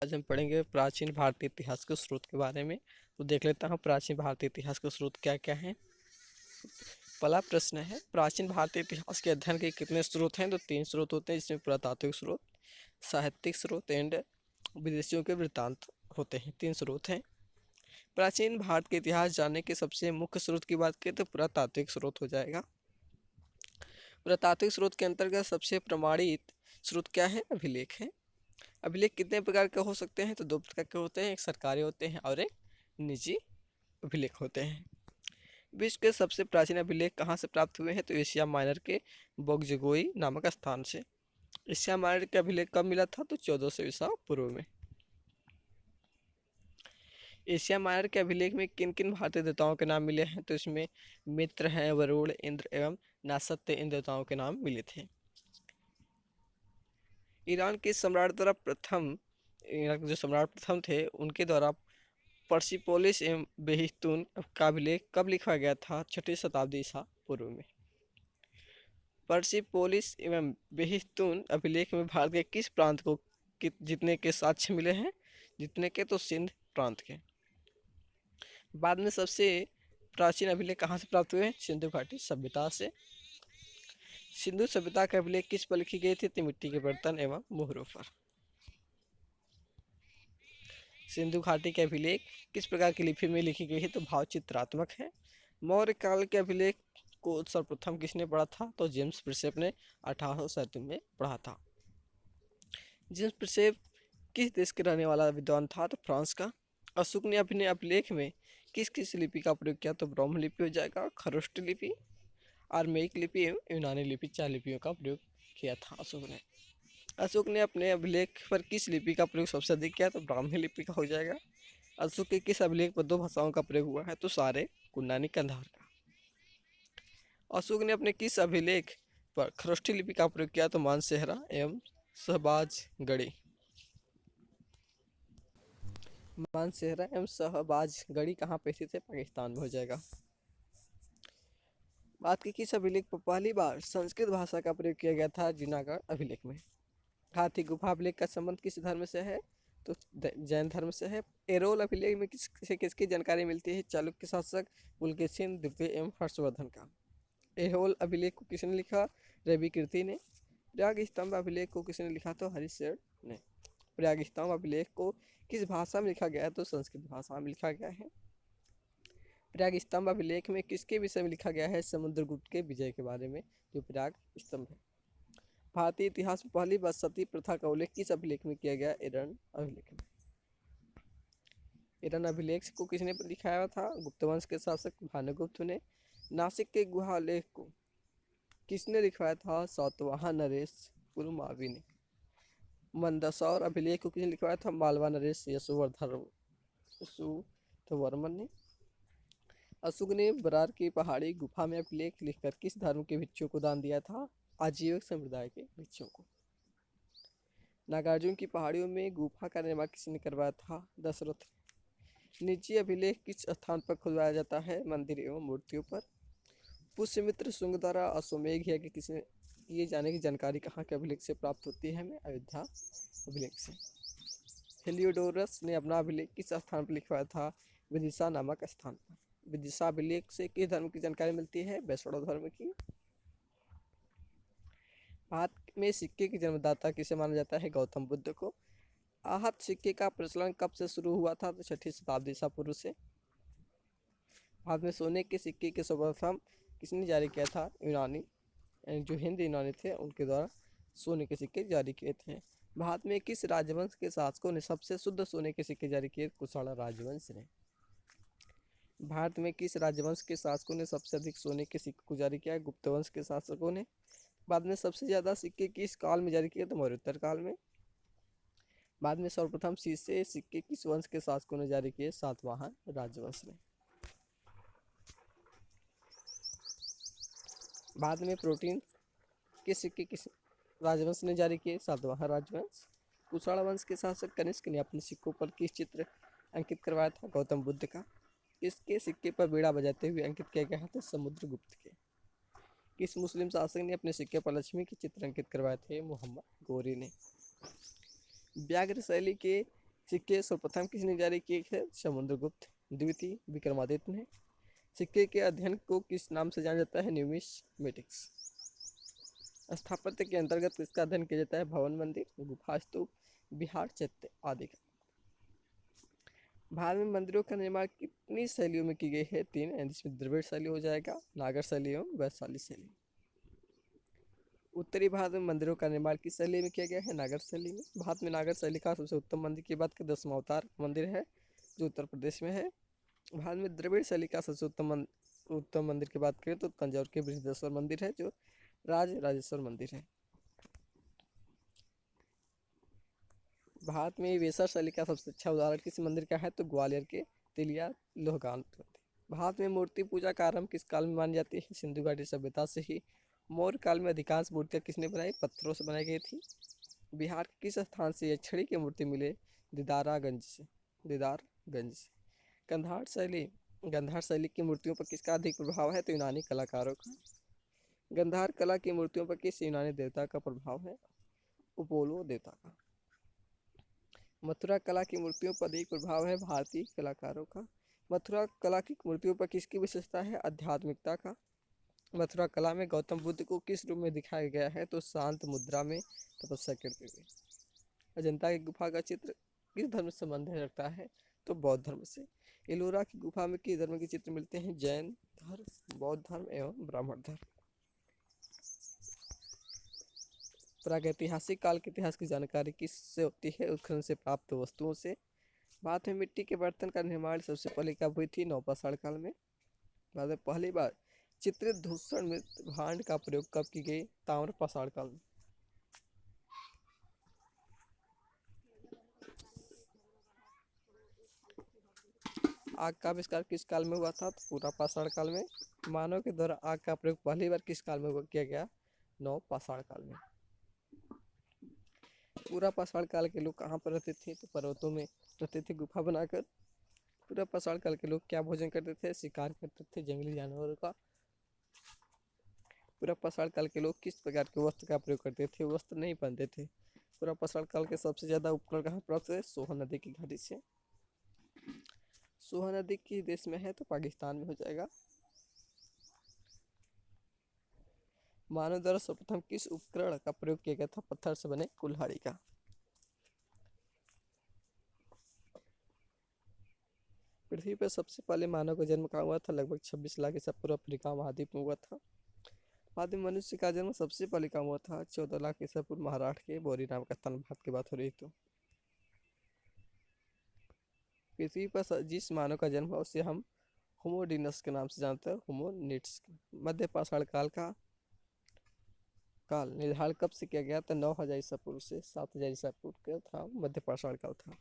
आज हम पढ़ेंगे प्राचीन भारतीय इतिहास के स्रोत के बारे में। तो देख लेता हूँ प्राचीन भारतीय इतिहास के स्रोत क्या क्या हैं। पहला प्रश्न है, प्राचीन भारतीय इतिहास के अध्ययन के कितने स्रोत हैं? तो 3 स्रोत होते हैं, जिसमें पुरातात्विक स्रोत, साहित्यिक स्रोत एंड विदेशियों के वृत्तांत होते हैं। 3 स्रोत हैं। प्राचीन भारत के इतिहास जानने के सबसे मुख्य स्रोत की बात करें तो पुरातात्विक स्रोत हो जाएगा। पुरातात्विक स्रोत के अंतर्गत सबसे प्रमाणित स्रोत क्या है? अभिलेख है। अभिलेख कितने प्रकार के हो सकते हैं? तो 2 प्रकार के होते हैं, एक सरकारी होते हैं और एक निजी अभिलेख होते हैं। विश्व के सबसे प्राचीन अभिलेख कहाँ से प्राप्त हुए हैं? तो एशिया माइनर के बोगजगोई नामक स्थान से। एशिया माइनर के अभिलेख कब मिला था? तो 1400 ईसा पूर्व में। एशिया माइनर के अभिलेख में किन किन भारतीय देवताओं के नाम मिले हैं? तो इसमें मित्र हैं, वरुण, इंद्र एवं नासत्य इन देवताओं के नाम मिले थे। ईरान के सम्राट द्वारा ईरान के जो सम्राट प्रथम थे उनके द्वारा पर्सिपोलिस एवं बेहिस्तून का अभिलेख कब लिखा गया था? 6ठी शताब्दी ईसा पूर्व में। पर्सिपोलिस एवं बेहिस्तून अभिलेख में भारत के किस प्रांत को जीतने के साक्ष्य मिले हैं? जीतने के तो सिंध प्रांत के। बाद में सबसे प्राचीन अभिलेख कहाँ से प्राप्त हुए? सिंधु घाटी सभ्यता से। सिंधु सभ्यता का अभिलेख किस पर लिखी गई थी? तो मिट्टी के बर्तन एवं मोहरों पर। सिंधु घाटी के अभिलेख किस प्रकार की लिपि में लिखी गई है? तो भावचित्रात्मक है। मौर्य काल के अभिलेख को सर्वप्रथम किसने पढ़ा था? तो जेम्स प्रिसेप ने 1837 में पढ़ा था। जेम्स प्रिसेप किस देश के रहने वाला विद्वान था? तो फ्रांस का। अशोक ने अपने अभिलेख में किस किस लिपि का प्रयोग किया? तो ब्राह्मी लिपि हो जाएगा, खरोष्ट लिपि, आर्मेयिक लिपि एवं यूनानी लिपि, 4 लिपियों का प्रयोग किया था अशोक ने। अशोक ने अपने अभिलेख पर किस लिपि का प्रयोग सबसे अधिक किया? तो ब्राह्मी लिपि का हो जाएगा। अशोक के किस अभिलेख पर 2 भाषाओं का प्रयोग हुआ है? तो सारे, कुंडानी, कंधार का। अशोक ने अपने किस अभिलेख पर खरोष्ठी लिपि का प्रयोग किया? तो मानसेहरा एवं शहबाजगढ़ी। मानसेहरा एवं शहबाजगढ़ी कहाँ पे स्थित है? पाकिस्तान में हो जाएगा। बात की किस अभिलेख पर पहली बार संस्कृत भाषा का प्रयोग किया गया था? जूनागढ़ अभिलेख में। हाथी गुफा अभिलेख का संबंध किस धर्म से है? तो जैन धर्म से है। एरोल अभिलेख में किसकी जानकारी मिलती है? चालुक्य शासक पुलकेशिन द्वितीय एवं हर्षवर्धन का। एहोल अभिलेख को किसने लिखा? रवि कीर्ति ने। प्रयाग स्तंभ अभिलेख को किसने लिखा? तो हरिशेर ने। प्रयाग स्तंभ अभिलेख को किस भाषा में लिखा गया है? तो संस्कृत भाषा में लिखा गया है। प्रयाग स्तंभ अभिलेख में किसके विषय में लिखा गया है? समुद्रगुप्त के विजय के बारे में जो प्रयाग स्तंभ है। भारतीय इतिहास में पहली बार सती प्रथा का उल्लेख किस अभिलेख में किया गया? एरन अभिलेख में। एरन अभिलेख को किसने लिखाया था? गुप्त वंश के शासक भानुगुप्त ने। नासिक के गुहा लेख को किसने लिखवाया था? सातवाहन नरेश पुरुमावी ने। मंदसौर अभिलेख को किसने लिखवाया था? मालवा नरेश यशोवर्धन ने। अशोक ने बरार की पहाड़ी गुफा में अभिलेख लिखकर किस धर्म के भिक्षुओं को दान दिया था? आजीविक संप्रदाय के भिक्षुओं को। नागार्जुन की पहाड़ियों में गुफा का निर्माण किसने करवाया था? दशरथ। निजी अभिलेख किस स्थान पर खुलवाया जाता है? मंदिर एवं मूर्तियों पर। पुष्यमित्र शुंग द्वारा अश्वमेध यज्ञ किसने किए जाने की जानकारी कहाँ के अभिलेख से प्राप्त होती है? हमें अयोध्या अभिलेख से। हेलियोडोरस ने अपना अभिलेख किस स्थान पर लिखवाया था? विदिशा नामक स्थान पर। विदिशा अभिलेख से किस धर्म की जानकारी मिलती है? वैष्णव धर्म की। भारत में सिक्के की जन्मदाता किसे माना जाता है? गौतम बुद्ध को। आहत सिक्के का प्रचलन कब से शुरू हुआ था? तो 6ठी शताब्दी ईसा पूर्व से। भारत में सोने के सिक्के के सर्वप्रथम किसने जारी किया था? यूनानी, जो हिंद यूनानी थे उनके द्वारा सोने के सिक्के जारी किए थे। भारत में किस राजवंश के शासकों ने सबसे शुद्ध सोने के सिक्के जारी किए? कुषाण राजवंश ने। भारत में किस राजवंश के शासकों ने सबसे अधिक सोने के सिक्के को जारी किया? गुप्त वंश के शासकों ने। बाद में सबसे ज्यादा सिक्के किस काल में जारी किए? तो मौर्योत्तर काल में। बाद में सर्वप्रथम शीशे सिक्के किस वंश के शासकों ने जारी किए? सातवाहन राजवंश ने। बाद में प्रोटीन के सिक्के किस राजवंश ने जारी किए? सातवाहन राजवंश। कुषाण वंश के शासक कनिष्क ने अपने सिक्कों पर किस चित्र अंकित करवाया था? गौतम बुद्ध का। किसके सिक्के पर बीड़ा बजाते हुए अंकित किया गया है? तो समुद्रगुप्त के। किस मुस्लिम शासक ने अपने सिक्के पर लक्ष्मी के चित्र अंकित करवाए थे? मोहम्मद गोरी ने। व्याघ्र शैली के सिक्के सर्वप्रथम किसने जारी किए थे? समुद्रगुप्त द्वितीय विक्रमादित्य ने। सिक्के के अध्ययन को किस नाम से जाना जाता है? न्यूमिस्मेटिक्स। स्थापत्य के अंतर्गत किसका अध्ययन किया जाता है? भवन, मंदिर, गुफा, स्तूप, विहार, चैत्य आदि का। भारत में मंदिरों का निर्माण कितनी शैलियों में की गई है? 3, जिसमें द्रविड़ शैली हो जाएगा, नागर शैली एवं वैशाली शैली। उत्तरी भारत में मंदिरों का निर्माण किस शैली में किया गया है? नागर शैली में। भारत में नागर शैली का सबसे उत्तम मंदिर की बात करें, दशावतार मंदिर है जो उत्तर प्रदेश में है। भारत में द्रविड़ शैली का सबसे उत्तम मंदिर की बात करें तो तंजौर के बृहदेश्वर मंदिर है जो राजेश्वर मंदिर है। भारत में वेसर शैली का सबसे अच्छा उदाहरण किस मंदिर का है? तो ग्वालियर के तिलिया लोहगान मंदिर। भारत में मूर्ति पूजा का आरंभ किस काल में मानी जाती है? सिंधु घाटी सभ्यता से ही। मौर्य काल में अधिकांश मूर्तियां किसने बनाई? पत्थरों से बनाई गई थी। बिहार के किस स्थान से यह छड़ी की मूर्ति मिले? दीदारगंज से। गंधार शैली की मूर्तियों पर किसका अधिक प्रभाव है? तो यूनानी कलाकारों का। गंधार कला की मूर्तियों पर किस यूनानी देवता का प्रभाव है? अपोलो देवता का। मथुरा कला की मूर्तियों पर अधिक प्रभाव है भारतीय कलाकारों का। मथुरा कला की मूर्तियों पर किसकी विशेषता है? आध्यात्मिकता का। मथुरा कला में गौतम बुद्ध को किस रूप में दिखाया गया है? तो शांत मुद्रा में तपस्या करते हुए। अजंता की गुफा का चित्र किस धर्म से संबंध रखता है? तो बौद्ध धर्म से। एलोरा की गुफा में किस धर्म के चित्र मिलते हैं? जैन धर्म, बौद्ध धर्म एवं ब्राह्मण धर्म। प्रागैतिहासिक काल के इतिहास की जानकारी किससे होती है? उत्खनन से प्राप्त वस्तुओं से। भारत में मिट्टी के बर्तन का निर्माण सबसे पहले कब हुई थी? नवपाषाण काल में। भारत में पहली बार चित्रित धूसर मृत भांड का प्रयोग कब की गई? ताम्रपाषाण काल में। आग का आविष्कार किस काल में हुआ था? तो पुरापाषाण काल में। मानव के द्वारा आग का प्रयोग पहली बार किस काल में किया गया? नवपाषाण काल में। पुरापाषाण काल के लोग कहाँ पर रहते थे? तो पर्वतों में रहते थे गुफा बनाकर। पुरापाषाण काल के लोग क्या भोजन करते थे? शिकार करते थे जंगली जानवरों का। पुरापाषाण काल के लोग किस प्रकार के वस्त्र का प्रयोग करते थे? वस्त्र नहीं पहनते थे। पुरापाषाण काल के सबसे ज्यादा उपकरण कहाँ प्राप्त हुए? सोहन नदी की घाटी से। सोहन नदी किस देश में है? तो पाकिस्तान में हो जाएगा। मानव द्वारा सर्वप्रथम किस उपकरण का प्रयोग किया गया था? पत्थर से बने कुल्हाड़ी का। पृथ्वी पर सबसे पहले मानव का जन्म कहाँ हुआ था? लगभग 26 लाख ईसा पूर्व अफ्रीका महाद्वीप में हुआ था। आदि मनुष्य का जन्म सबसे पहले कहाँ हुआ था? 14 लाख ईसा पूर्व महाराष्ट्र के बोरी नाम का स्थान। भारत की बात हो रही तो पृथ्वी पर जिस मानव का जन्म हुआ उसे हम होमोडिनस के नाम से जानते हैं, होमोनिड्स। मध्य पाषाण काल का निर्धारण कब से किया गया? तो 9000 ईसा पूर्व से 7000 ईसा पूर्व का था मध्य पाषाण काल था।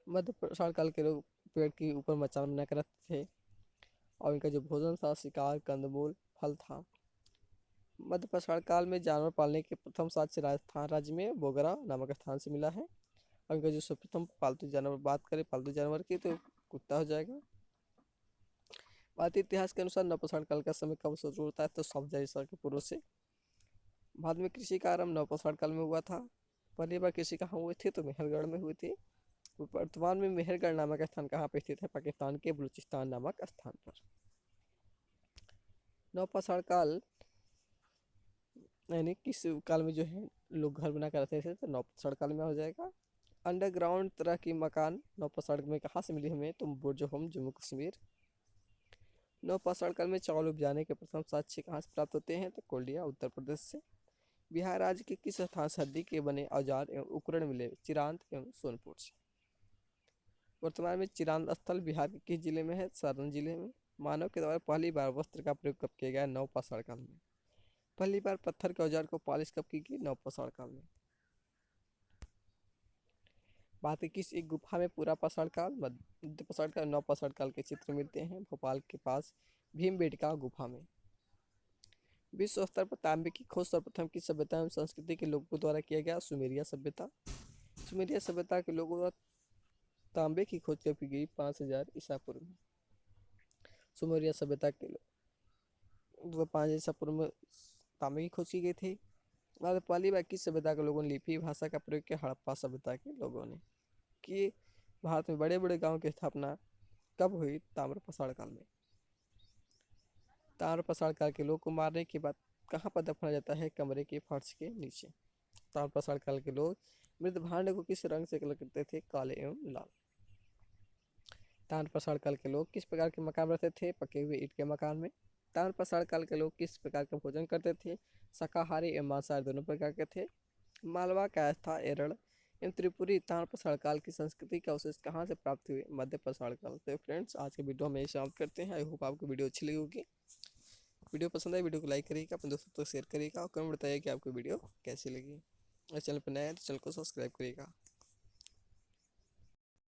मध्य पाषाण काल के लोग पेड़ के ऊपर मचान बना कर रखते थे और इनका जो भोजन था शिकार, कंदमूल, फल था। मध्य पाषाण काल में जानवर पालने के प्रथम साक्ष्य राजस्थान राज्य में बोगरा नामक स्थान से मिला है। और इनका जो सर्वप्रथम पालतू जानवर बात करें पालतू जानवर की तो कुत्ता हो जाएगा। भारतीय इतिहास के अनुसार नवपाषाण काल का समय कब शुरू होता है? तो 7000 ईसा के पूर्व से। भारत में कृषि का आरंभ नवपाषाण काल में हुआ था। पहली बार कृषि कहाँ हुए थे? तो मेहरगढ़ में हुए थे। वर्तमान में मेहरगढ़ नामक स्थान कहाँ पर स्थित है? पाकिस्तान के बलूचिस्तान नामक स्थान पर। नवपाषाण काल यानी किस काल में जो है लोग घर बना कर रहते थे? तो नवपाषाण काल में हो जाएगा। अंडरग्राउंड तरह की मकान नवपाषाण में कहाँ से मिली हमें? तो बुर्ज होम जम्मू कश्मीर। नवपाषाण काल में चावल उपजाने के प्रथम साक्ष्य कहाँ से प्राप्त होते हैं? तो कोल्डिया उत्तर प्रदेश से। बिहार राज्य के किस स्थान से हड्डी के बने औजार एवं उपकरण मिले? चिरांद एवं सोनपुर से। वर्तमान में चिरांद स्थल बिहार के किस जिले में है? सारण जिले में। मानव के द्वारा पहली बार वस्त्र का प्रयोग कब किया गया? नवपाषाण काल में। पहली बार पत्थर के औजार को पॉलिश कब की गई? नवपाषाण काल में। बात है किस एक गुफा में पूरा पाषाण काल, मध्य पाषाण काल, नवपाषाण काल के चित्र मिलते हैं? भोपाल के पास भीमबेटका गुफा में। विश्व स्तर पर तांबे की खोज सर्वप्रथम किस सभ्यता एवं संस्कृति के लोगों द्वारा किया गया? सुमेरिया सभ्यता। सुमेरिया सभ्यता के लोगों द्वारा तांबे की खोज कब की गई? 5000 ईसा पूर्व में। सुमेरिया सभ्यता के लोग 5000 ईसा पूर्व में तांबे की खोज की गई थी। बाद पहली बार किस सभ्यता के लोगों ने लिपि भाषा का प्रयोग किया? हड़प्पा सभ्यता के लोगों ने। कि भारत में बड़े बड़े गांव की स्थापना कब हुई? ताम्र प्रसार काल में। ताम्र प्रसार काल के लोग को मारने के बाद कहाँ पर दफनाया जाता है? कमरे के फर्श के नीचे। ताम्र प्रसार काल के लोग मृत भांड को किस रंग से कलर करते थे? काले एवं लाल। ताम्र प्रसार काल के लोग किस प्रकार के मकान रहते थे? पके हुए ईंट के मकान में। ताम्र प्रसार काल के लोग किस प्रकार का भोजन करते थे? शाकाहारी एवं मांसाहारी दोनों प्रकार के थे। मालवा कायस्था एरड़ एवं त्रिपुरी ताम्र प्रसार काल की संस्कृति का अवशेष कहाँ से प्राप्त हुए? मध्य प्रसार काल। तो फ्रेंड्स, आज के वीडियो में समाप्त करते हैं। आई होप आपको वीडियो अच्छी लगी होगी। वीडियो पसंद आए वीडियो को लाइक करिएगा, अपने दोस्तों तक शेयर करिएगा और कमेंट बताइए कि आपको वीडियो कैसी लगी। और चैनल पर नया है तो चैनल को सब्सक्राइब करिएगा।